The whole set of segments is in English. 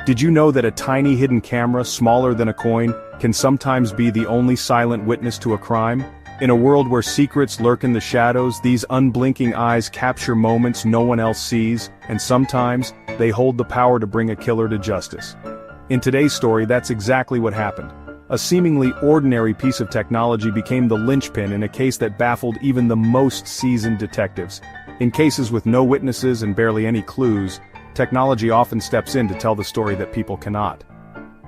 Did you know that a tiny hidden camera, smaller than a coin, can sometimes be the only silent witness to a crime? In a world where secrets lurk in the shadows, these unblinking eyes capture moments no one else sees, and sometimes, they hold the power to bring a killer to justice. In today's story, that's exactly what happened. A seemingly ordinary piece of technology became the linchpin in a case that baffled even the most seasoned detectives. In cases with no witnesses and barely any clues, technology often steps in to tell the story that people cannot.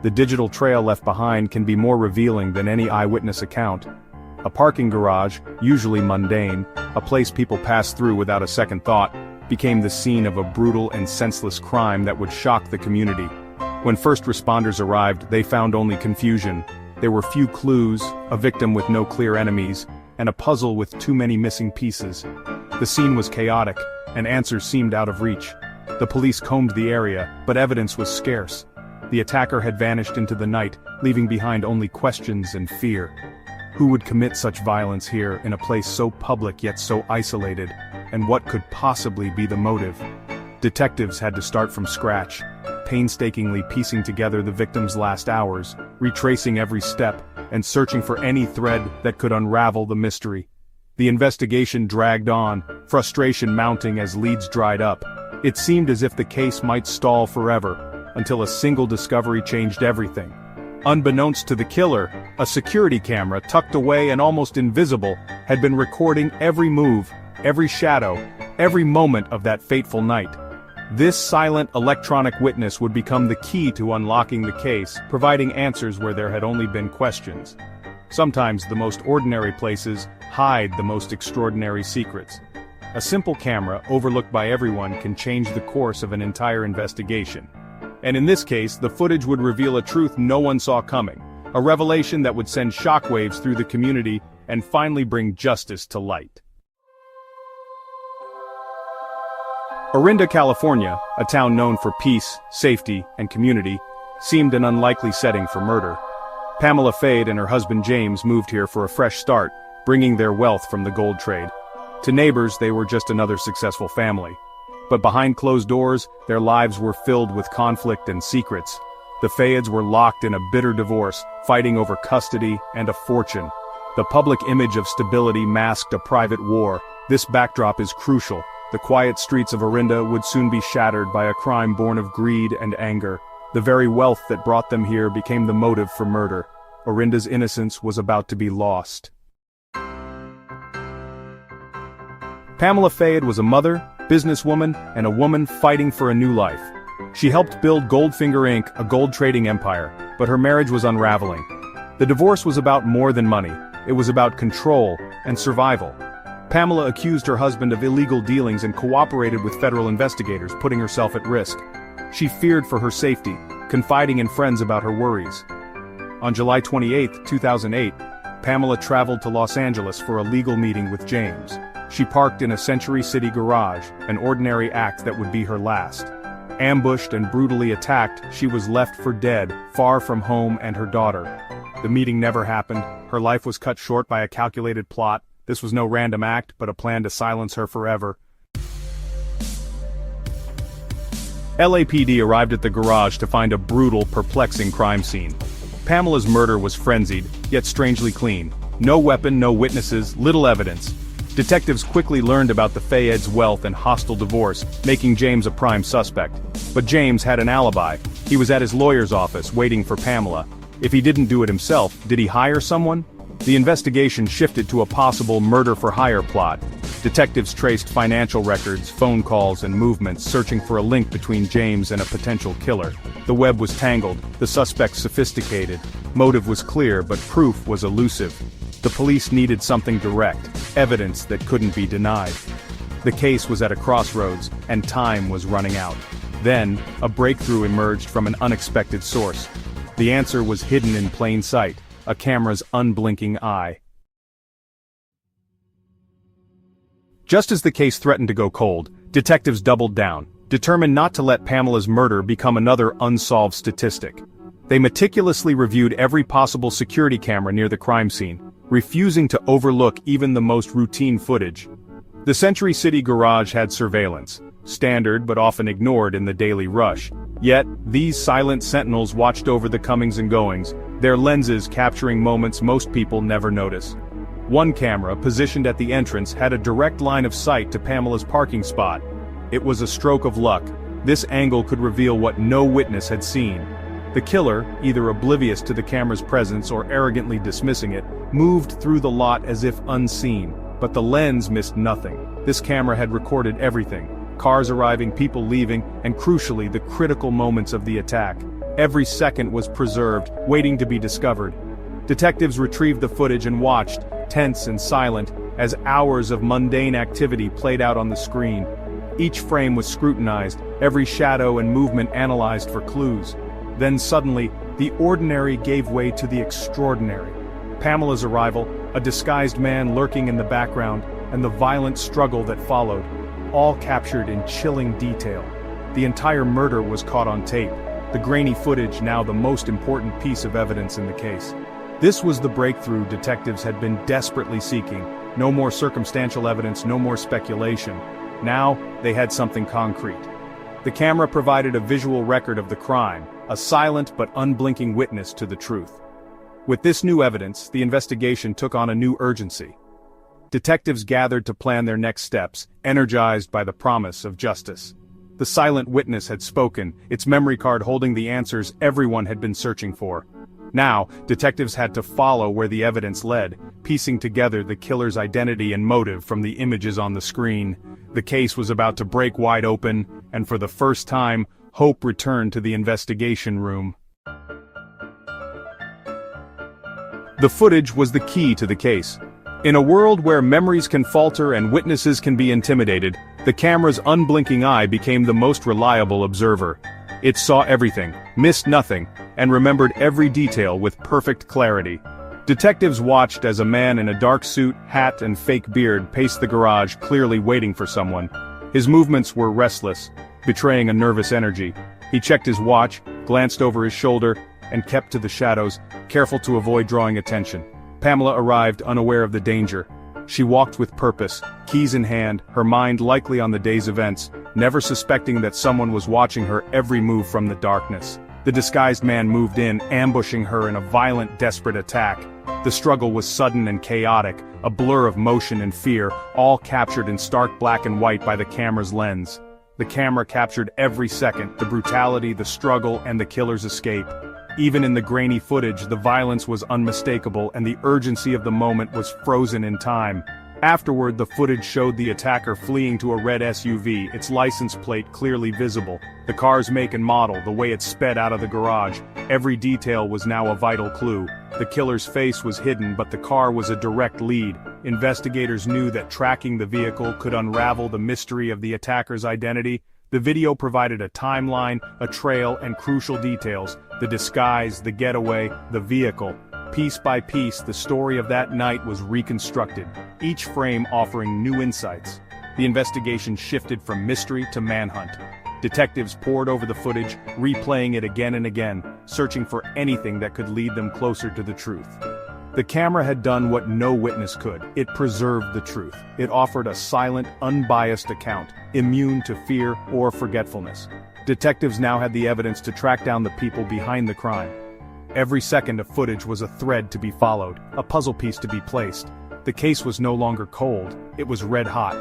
The digital trail left behind can be more revealing than any eyewitness account. A parking garage, usually mundane, a place people pass through without a second thought, became the scene of a brutal and senseless crime that would shock the community. When first responders arrived, they found only confusion. There were few clues, a victim with no clear enemies, and a puzzle with too many missing pieces. The scene was chaotic, and answers seemed out of reach. The police combed the area, but evidence was scarce. The attacker had vanished into the night, leaving behind only questions and fear. Who would commit such violence here, in a place so public yet so isolated, and what could possibly be the motive? Detectives had to start from scratch, painstakingly piecing together the victim's last hours, retracing every step, and searching for any thread that could unravel the mystery. The investigation dragged on, frustration mounting as leads dried up. It seemed as if the case might stall forever, until a single discovery changed everything. Unbeknownst to the killer, a security camera tucked away and almost invisible had been recording every move, every shadow, every moment of that fateful night. This silent electronic witness would become the key to unlocking the case, providing answers where there had only been questions. Sometimes the most ordinary places hide the most extraordinary secrets. A simple camera, overlooked by everyone, can change the course of an entire investigation. And in this case, the footage would reveal a truth no one saw coming, a revelation that would send shockwaves through the community and finally bring justice to light. Orinda, California, a town known for peace, safety, and community, seemed an unlikely setting for murder. Pamela Fade and her husband James moved here for a fresh start, bringing their wealth from the gold trade. To neighbors, they were just another successful family. But behind closed doors, their lives were filled with conflict and secrets. The Fayeds were locked in a bitter divorce, fighting over custody and a fortune. The public image of stability masked a private war. This backdrop is crucial. The quiet streets of Orinda would soon be shattered by a crime born of greed and anger. The very wealth that brought them here became the motive for murder. Orinda's innocence was about to be lost. Pamela Fayed was a mother, businesswoman, and a woman fighting for a new life. She helped build Goldfinger Inc., a gold trading empire, but her marriage was unraveling. The divorce was about more than money. It was about control and survival. Pamela accused her husband of illegal dealings and cooperated with federal investigators, putting herself at risk. She feared for her safety, confiding in friends about her worries. On July 28, 2008, Pamela traveled to Los Angeles for a legal meeting with James. She parked in a Century City garage, an ordinary act that would be her last. Ambushed and brutally attacked, she was left for dead, far from home and her daughter. The meeting never happened. Her life was cut short by a calculated plot. This was no random act, but a plan to silence her forever. LAPD arrived at the garage to find a brutal, perplexing crime scene. Pamela's murder was frenzied, yet strangely clean. No weapon, no witnesses, little evidence. Detectives quickly learned about the Fayeds' wealth and hostile divorce, making James a prime suspect. But James had an alibi. He was at his lawyer's office, waiting for Pamela. If he didn't do it himself, did he hire someone? The investigation shifted to a possible murder-for-hire plot. Detectives traced financial records, phone calls, and movements, searching for a link between James and a potential killer. The web was tangled, the suspect sophisticated. Motive was clear, but proof was elusive. The police needed something direct, evidence that couldn't be denied. The case was at a crossroads, and time was running out. Then, a breakthrough emerged from an unexpected source. The answer was hidden in plain sight, a camera's unblinking eye. Just as the case threatened to go cold, detectives doubled down, determined not to let Pamela's murder become another unsolved statistic. They meticulously reviewed every possible security camera near the crime scene, refusing to overlook even the most routine footage. The Century City garage had surveillance, standard but often ignored in the daily rush. Yet, these silent sentinels watched over the comings and goings, their lenses capturing moments most people never notice. One camera, positioned at the entrance, had a direct line of sight to Pamela's parking spot. It was a stroke of luck. This angle could reveal what no witness had seen. The killer, either oblivious to the camera's presence or arrogantly dismissing it, moved through the lot as if unseen. But the lens missed nothing. This camera had recorded everything. Cars arriving, people leaving, and crucially the critical moments of the attack. Every second was preserved, waiting to be discovered. Detectives retrieved the footage and watched, tense and silent, as hours of mundane activity played out on the screen. Each frame was scrutinized, every shadow and movement analyzed for clues. Then suddenly, the ordinary gave way to the extraordinary. Pamela's arrival, a disguised man lurking in the background, and the violent struggle that followed, all captured in chilling detail. The entire murder was caught on tape, the grainy footage now the most important piece of evidence in the case. This was the breakthrough detectives had been desperately seeking. No more circumstantial evidence, no more speculation. Now, they had something concrete. The camera provided a visual record of the crime, a silent but unblinking witness to the truth. With this new evidence, the investigation took on a new urgency. Detectives gathered to plan their next steps, energized by the promise of justice. The silent witness had spoken, its memory card holding the answers everyone had been searching for. Now, detectives had to follow where the evidence led, piecing together the killer's identity and motive from the images on the screen. The case was about to break wide open, and for the first time, hope returned to the investigation room. The footage was the key to the case. In a world where memories can falter and witnesses can be intimidated, the camera's unblinking eye became the most reliable observer. It saw everything, missed nothing, and remembered every detail with perfect clarity. Detectives watched as a man in a dark suit, hat, and fake beard paced the garage, clearly waiting for someone. His movements were restless, betraying a nervous energy. He checked his watch, glanced over his shoulder, and kept to the shadows, careful to avoid drawing attention. Pamela arrived unaware of the danger. She walked with purpose, keys in hand, her mind likely on the day's events, never suspecting that someone was watching her every move from the darkness. The disguised man moved in, ambushing her in a violent, desperate attack. The struggle was sudden and chaotic, a blur of motion and fear, all captured in stark black and white by the camera's lens. The camera captured every second, the brutality, the struggle, and the killer's escape. Even in the grainy footage, the violence was unmistakable and the urgency of the moment was frozen in time. Afterward, the footage showed the attacker fleeing to a red SUV, its license plate clearly visible. The car's make and model, the way it sped out of the garage. Every detail was now a vital clue. The killer's face was hidden, but the car was a direct lead. Investigators knew that tracking the vehicle could unravel the mystery of the attacker's identity. The video provided a timeline, a trail, and crucial details: the disguise, the getaway, the vehicle. Piece by piece, the story of that night was reconstructed, each frame offering new insights. The investigation shifted from mystery to manhunt. Detectives pored over the footage, replaying it again and again, searching for anything that could lead them closer to the truth. The camera had done what no witness could. It preserved the truth. It offered a silent, unbiased account, immune to fear or forgetfulness. Detectives now had the evidence to track down the people behind the crime. Every second of footage was a thread to be followed, a puzzle piece to be placed. The case was no longer cold, it was red hot.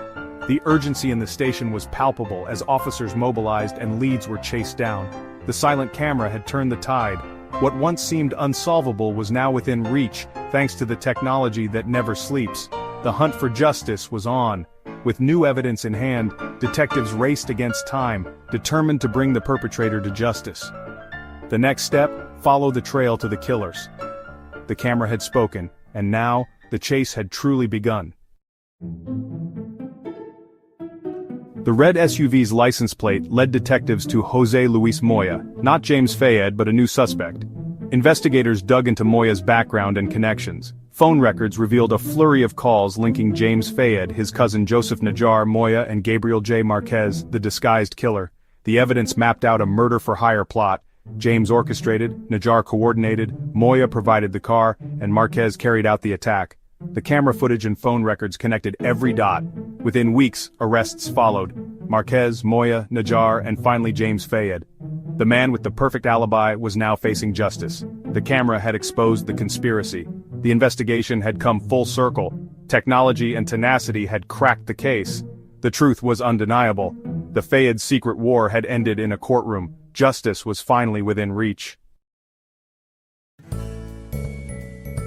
The urgency in the station was palpable as officers mobilized and leads were chased down. The silent camera had turned the tide. What once seemed unsolvable was now within reach, thanks to the technology that never sleeps. The hunt for justice was on. With new evidence in hand, detectives raced against time, determined to bring the perpetrator to justice. The next step: follow the trail to the killers. The camera had spoken, and now, the chase had truly begun. The red SUV's license plate led detectives to Jose Luis Moya, not James Fayed but a new suspect. Investigators dug into Moya's background and connections. Phone records revealed a flurry of calls linking James Fayed, his cousin Joseph Najar Moya, and Gabriel J. Marquez, the disguised killer. The evidence mapped out a murder-for-hire plot. James orchestrated, Najar coordinated, Moya provided the car, and Marquez carried out the attack. The camera footage and phone records connected every dot. Within weeks, arrests followed. Marquez, Moya, Najjar, and finally James Fayed. The man with the perfect alibi was now facing justice. The camera had exposed the conspiracy. The investigation had come full circle. Technology and tenacity had cracked the case. The truth was undeniable. The Fayed secret war had ended in a courtroom. Justice was finally within reach.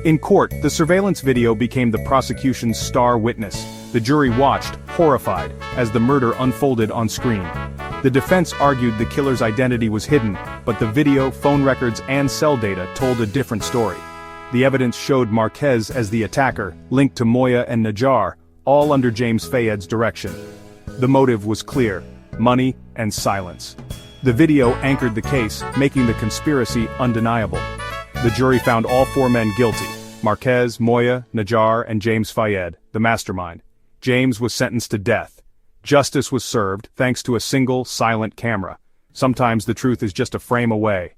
In court, the surveillance video became the prosecution's star witness. The jury watched, horrified, as the murder unfolded on screen. The defense argued the killer's identity was hidden, but the video, phone records, and cell data told a different story. The evidence showed Marquez as the attacker, linked to Moya and Najjar, all under James Fayed's direction. The motive was clear: money and silence. The video anchored the case, making the conspiracy undeniable. The jury found all four men guilty: Marquez, Moya, Najjar, and James Fayed, the mastermind. James was sentenced to death. Justice was served thanks to a single, silent camera. Sometimes the truth is just a frame away.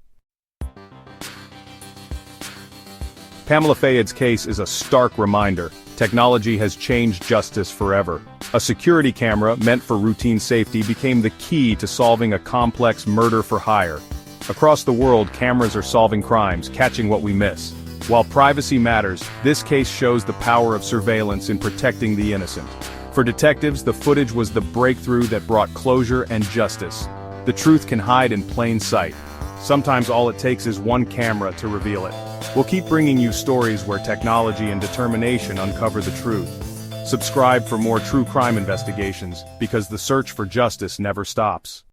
Pamela Fayed's case is a stark reminder. Technology has changed justice forever. A security camera meant for routine safety became the key to solving a complex murder for hire. Across the world, cameras are solving crimes, catching what we miss. While privacy matters, this case shows the power of surveillance in protecting the innocent. For detectives, the footage was the breakthrough that brought closure and justice. The truth can hide in plain sight. Sometimes all it takes is one camera to reveal it. We'll keep bringing you stories where technology and determination uncover the truth. Subscribe for more true crime investigations, because the search for justice never stops.